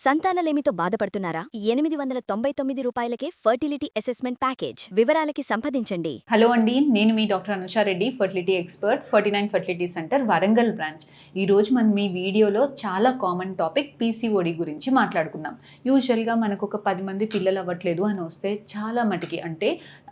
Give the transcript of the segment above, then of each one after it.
సంతానలేమితో బాధపడుతున్నారా? 899 రూపాయలకే fertility assessment package. వివరాలకి సంప్రదించండి. హలో అండి, నేను మీ doctor Anusha Reddy, fertility expert, 49 fertility centre, Warangal branch. ఈరోజు మనం ఈ వీడియోలో చాలా కామన్ టాపిక్ పీసీఓడి గురించి మాట్లాడుకుందాం. యూజువల్గా మనకు ఒక 10 మంది పిల్లలు అవ్వట్లేదు అని వస్తే చాలా మటుకి అంటే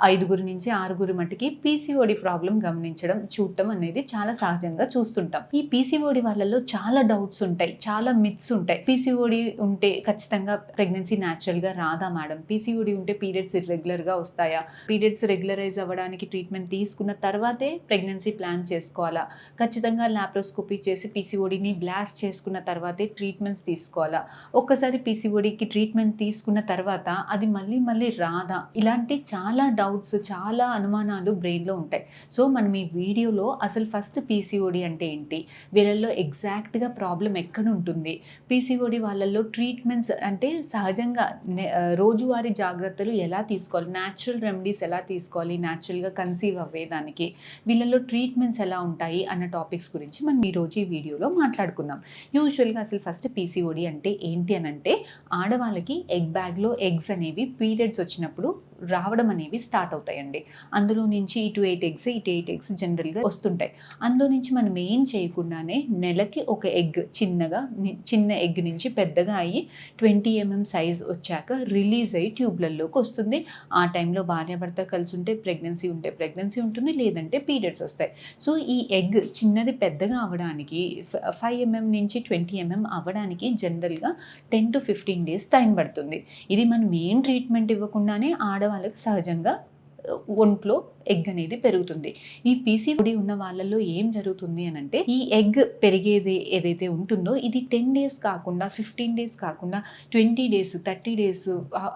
5 నుంచి 6 మటుకి పీసీఓడి ప్రాబ్లం గమనించడం చూడటం అనేది చాలా సహజంగా చూస్తుంటాం. ఈ పీసీఓడి వాళ్ళలో చాలా డౌట్స్ ఉంటాయి, చాలా మిత్స్ ఉంటాయి. పీసీఓడి ఉంటే ఖచ్చితంగా ప్రెగ్నెన్సీ న్యాచురల్గా రాదా మేడం? పీసీఓడి ఉంటే పీరియడ్స్ ఇర్రెగ్యులర్గా వస్తాయా? పీరియడ్స్ రెగ్యులరైజ్ అవ్వడానికి ట్రీట్మెంట్ తీసుకున్న తర్వాతే ప్రెగ్నెన్సీ ప్లాన్ చేసుకోవాలా? ఖచ్చితంగా లాప్రోస్కోపీ చేసి పీసీఓడిని బ్లాస్ట్ చేసుకున్న తర్వాతే ట్రీట్మెంట్స్ తీసుకోవాలా? ఒక్కసారి పీసీఓడికి ట్రీట్మెంట్ తీసుకున్న తర్వాత అది మళ్ళీ రాదా? ఇలాంటి చాలా డౌట్స్, చాలా అనుమానాలు బ్రెయిన్లో ఉంటాయి. సో మనం ఈ వీడియోలో అసలు ఫస్ట్ పీసీఓడి అంటే ఏంటి, వీళ్ళల్లో ఎగ్జాక్ట్గా ప్రాబ్లం ఎక్కడ ఉంటుంది, పీసీఓడి వాళ్ళల్లో ట్రీట్మెంట్స్ అంటే సహజంగా రోజువారీ జాగ్రత్తలు ఎలా తీసుకోవాలి, న్యాచురల్ రెమెడీస్ ఎలా తీసుకోవాలి, న్యాచురల్గా కన్సీవ్ అవ్వేదానికి వీళ్ళల్లో ట్రీట్మెంట్స్ ఎలా ఉంటాయి అన్న టాపిక్స్ గురించి మనం ఈరోజు ఈ వీడియోలో మాట్లాడుకుందాం. యూజువల్గా అసలు ఫస్ట్ పీసీఓడి అంటే ఏంటి అని అంటే, ఆడవాళ్ళకి ఎగ్ బ్యాగ్లో ఎగ్స్ అనేవి పీరియడ్స్ వచ్చినప్పుడు రావడం అనేవి స్టార్ట్ అవుతాయండి. అందులో నుంచి ఇటు 8 ఎగ్స్ జనరల్గా వస్తుంటాయి. అందులో నుంచి మనం ఏం చేయకుండానే నెలకి ఒక ఎగ్ చిన్న ఎగ్ నుంచి పెద్దగా అయ్యి 20 mm సైజ్ వచ్చాక రిలీజ్ అయ్యి ట్యూబ్లలోకి వస్తుంది. ఆ టైంలో భార్యాభర్త కలిసి ఉంటే ప్రెగ్నెన్సీ ఉంటుంది, లేదంటే పీరియడ్స్ వస్తాయి. సో ఈ ఎగ్ చిన్నది పెద్దగా అవ్వడానికి 5 mm నుంచి 20 mm అవ్వడానికి జనరల్గా 10 to 15 days టైం పడుతుంది. ఇది మనం ఏం ట్రీట్మెంట్ ఇవ్వకుండానే ఆడవాళ్ళకి సహజంగా ఒంట్లో ఎగ్ అనేది పెరుగుతుంది. ఈ పీసీఓడి ఉన్న వాళ్ళలో ఏం జరుగుతుంది అని అంటే, ఈ ఎగ్ పెరిగేది ఏదైతే ఉంటుందో ఇది 10 days కాకుండా 15 days కాకుండా 20 days 30 days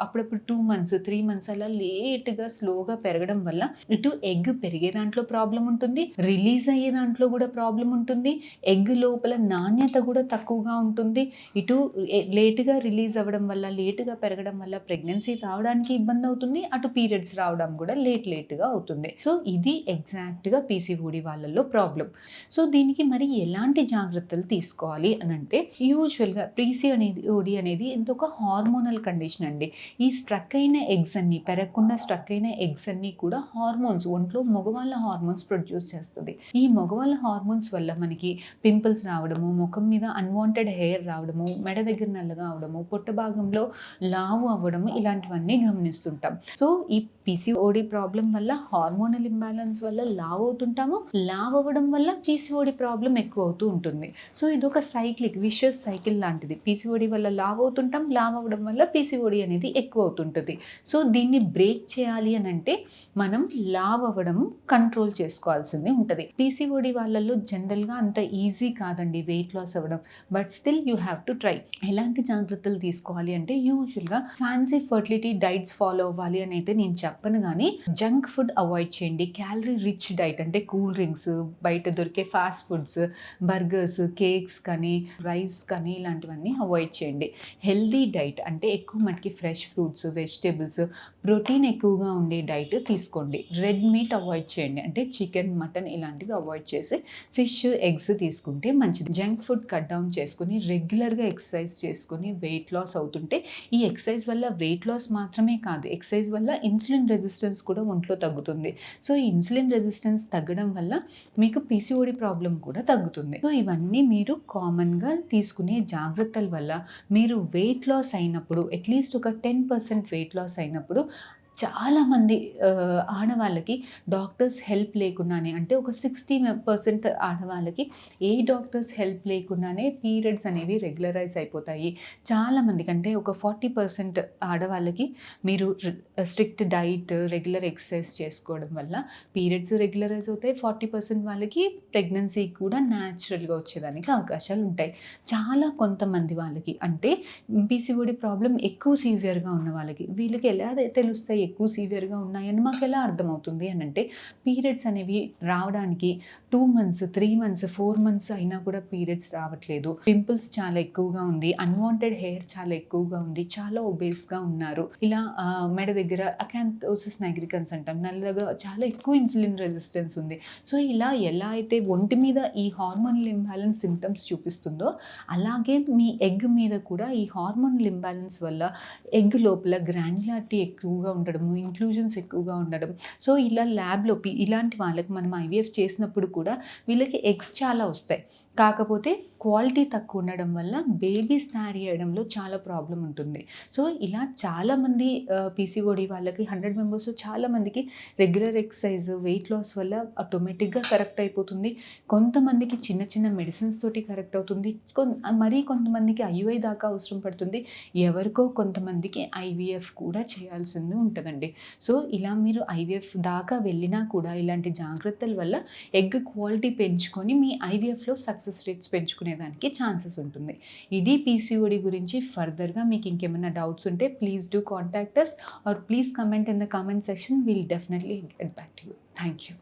అప్పుడప్పుడు 2 months 3 months అలా లేట్గా స్లోగా పెరగడం వల్ల ఇటు ఎగ్ పెరిగే దాంట్లో ప్రాబ్లం ఉంటుంది, రిలీజ్ అయ్యే దాంట్లో కూడా ప్రాబ్లం ఉంటుంది, ఎగ్ లోపల నాణ్యత కూడా తక్కువగా ఉంటుంది. ఇటు లేటుగా రిలీజ్ అవ్వడం వల్ల, లేటుగా పెరగడం వల్ల ప్రెగ్నెన్సీ రావడానికి ఇబ్బంది అవుతుంది, అటు పీరియడ్స్ రావడం కూడా లేట్గా అవుతుంది. సో ఇది ఎగ్జాక్ట్గా పీసీఓడి వాళ్ళల్లో ప్రాబ్లం. సో దీనికి మరి ఎలాంటి జాగ్రత్తలు తీసుకోవాలి అని అంటే, యూజువల్గా పీసీఓడి అనేది ఇంకొక హార్మోనల్ కండిషన్ అండి. ఈ స్ట్రక్ అయిన ఎగ్స్ అన్ని, పెరగకుండా స్ట్రక్ అయిన ఎగ్స్ అన్ని కూడా హార్మోన్స్, ఒంట్లో మగవాళ్ళ హార్మోన్స్ ప్రొడ్యూస్ చేస్తుంది. ఈ మగవాళ్ళ హార్మోన్స్ వల్ల మనకి పింపుల్స్ రావడము, ముఖం మీద అన్వాంటెడ్ హెయిర్ రావడము, మెడ దగ్గర నల్లగా అవడము, పొట్ట భాగంలో లావు అవ్వడము, ఇలాంటివన్నీ గమనిస్తుంటాం. సో ఈ పీసీఓడి ప్రాబ్లం వల్ల, హార్మోనల్ ఇంబ్యాలెన్స్ వల్ల లావ్ అవుతుంటాము, లావ్ అవ్వడం వల్ల పీసీఓడి ప్రాబ్లం ఎక్కువ అవుతూ ఉంటుంది. సో ఇది ఒక విషియస్ సైకిల్ లాంటిది. పీసీఓడి వల్ల లావ్ అవుతుంటాం, లావ్ అవ్వడం వల్ల పీసీఓడి అనేది ఎక్కువ అవుతుంటుంది. సో దీన్ని బ్రేక్ చేయాలి అని అంటే మనం లావ్ అవ్వడం కంట్రోల్ చేసుకోవాల్సింది ఉంటుంది. పీసీఓడి వాళ్ళల్లో జనరల్గా అంత ఈజీ కాదండి వెయిట్ లాస్ అవ్వడం, but still you have to try. ఎలాంటి జాగ్రత్తలు తీసుకోవాలి అంటే, యూజువల్గా ఫ్యాన్సీ ఫర్టిలిటీ డైట్స్ ఫాలో అవ్వాలి అని అయితే నేను చెప్పను, కానీ జంక్ ఫుడ్ అవాయిడ్ చేయండి. క్యాలరీ రిచ్ డైట్ అంటే కూల్ డ్రింక్స్, బయట దొరికే ఫాస్ట్ ఫుడ్స్, బర్గర్స్, కేక్స్ కానీ, రైస్ కానీ ఇలాంటివన్నీ అవాయిడ్ చేయండి. హెల్దీ డైట్ అంటే ఎక్కువ మటుకి ఫ్రెష్ ఫ్రూట్స్, వెజిటేబుల్స్, ప్రోటీన్ ఎక్కువగా ఉండే డైట్ తీసుకోండి. రెడ్ మీట్ అవాయిడ్ చేయండి, అంటే చికెన్, మటన్ ఇలాంటివి అవాయిడ్ చేసి ఫిష్, ఎగ్స్ తీసుకుంటే మంచిది. జంక్ ఫుడ్ కట్ డౌన్ చేసుకుని రెగ్యులర్గా ఎక్సర్సైజ్ చేసుకుని వెయిట్ లాస్ అవుతుంటే, ఈ ఎక్సర్సైజ్ వల్ల వెయిట్ లాస్ మాత్రమే కాదు, ఎక్సర్సైజ్ వల్ల ఇన్సులిన్ రెసిస్టెన్స్ కూడా ఒంట్లో తగ్గుతుంది. సో ఈ ఇన్సులిన్ రెసిస్టెన్స్ తగ్గడం వల్ల మీకు పీసీఓడి ప్రాబ్లం కూడా తగ్గుతుంది. సో ఇవన్నీ మీరు కామన్గా తీసుకునే జాగ్రత్తల వల్ల మీరు వెయిట్ లాస్ అయినప్పుడు, అట్లీస్ట్ ఒక 10% వెయిట్ లాస్ అయినప్పుడు చాలామంది ఆడవాళ్ళకి డాక్టర్స్ హెల్ప్ లేకుండానే, అంటే ఒక 60% ఆడవాళ్ళకి ఏ డాక్టర్స్ హెల్ప్ లేకుండానే పీరియడ్స్ అనేవి రెగ్యులరైజ్ అయిపోతాయి. చాలామందికి అంటే ఒక 40% ఆడవాళ్ళకి మీరు స్ట్రిక్ట్ డైట్, రెగ్యులర్ ఎక్సర్సైజ్ చేసుకోవడం వల్ల పీరియడ్స్ రెగ్యులరైజ్ అవుతాయి. 40% వాళ్ళకి ప్రెగ్నెన్సీ కూడా న్యాచురల్గా వచ్చేదానికి అవకాశాలు ఉంటాయి. కొంతమంది వాళ్ళకి అంటే పీసీఓడి ప్రాబ్లం ఎక్కువ సివియర్గా ఉన్న వాళ్ళకి, వీళ్ళకి ఎలా తెలుస్తాయి ఎక్కువ సివియర్గా ఉన్నాయని మాకు ఎలా అర్థమవుతుంది అని అంటే, పీరియడ్స్ అనేవి రావడానికి 2 మంత్స్, 3 మంత్స్, 4 మంత్స్ అయినా కూడా పీరియడ్స్ రావట్లేదు, పింపుల్స్ చాలా ఎక్కువగా ఉంది, అన్వాంటెడ్ హెయిర్ చాలా ఎక్కువగా ఉంది, చాలా ఒబేస్గా ఉన్నారు, ఇలా మెడ దగ్గర అకాంతోసిస్ నైగ్రికన్స్ అంటాం, నల్లగా చాలా ఎక్కువ ఇన్సులిన్ రెసిస్టెన్స్ ఉంది. సో ఇలా ఎలా అయితే ఒంటి మీద ఈ హార్మోనల్ ఇంబ్యాలెన్స్ సిమ్టమ్స్ చూపిస్తుందో, అలాగే మీ ఎగ్ మీద కూడా ఈ హార్మోనల్ ఇంబ్యాలెన్స్ వల్ల ఎగ్ లోపల గ్రాన్యులారిటీ ఎక్కువగా ఉండడము, ఇంక్లూజన్స్ ఎక్కువగా ఉండడం. సో ఇలా ల్యాబ్‌లో ఇలాంటి వాళ్ళకి మనం ఐవీఎఫ్ చేసినప్పుడు కూడా వీళ్ళకి ఎగ్స్ చాలా వస్తాయి. కాకపోతే క్వాలిటీ తక్కువ ఉండడం వల్ల బేబీస్ క్యారీ చేయడంలో చాలా ప్రాబ్లమ్ ఉంటుంది. సో ఇలా చాలామంది పీసీఓడి వాళ్ళకి 100 మెంబర్స్‌లో చాలామందికి రెగ్యులర్ ఎక్సర్సైజ్, వెయిట్ లాస్ వల్ల ఆటోమేటిక్‌గా కరెక్ట్ అయిపోతుంది. కొంతమందికి చిన్న చిన్న మెడిసిన్స్ తోటి కరెక్ట్ అవుతుంది. మరీ కొంతమందికి ఐయుఐ దాకా అవసరం పడుతుంది. ఎవరికో కొంతమందికి ఐవీఎఫ్ కూడా చేయాల్సింది ఉంటదండి. సో ఇలా మీరు ఐవీఎఫ్ దాకా వెళ్ళినా కూడా ఇలాంటి జాగ్రత్తల వల్ల ఎగ్ క్వాలిటీ పెంచుకొని మీ ఐవీఎఫ్‌లో సక్సెస్ రేట్స్ పెంచుకునేదానికి ఛాన్సెస్ ఉంటుంది. ఇది పీసీఓడి గురించి. ఫర్దర్‌గా మీకు ఇంకేమైనా డౌట్స్ ఉంటే please do contact us or please comment in the comment section. We'll definitely get back to you. Thank you.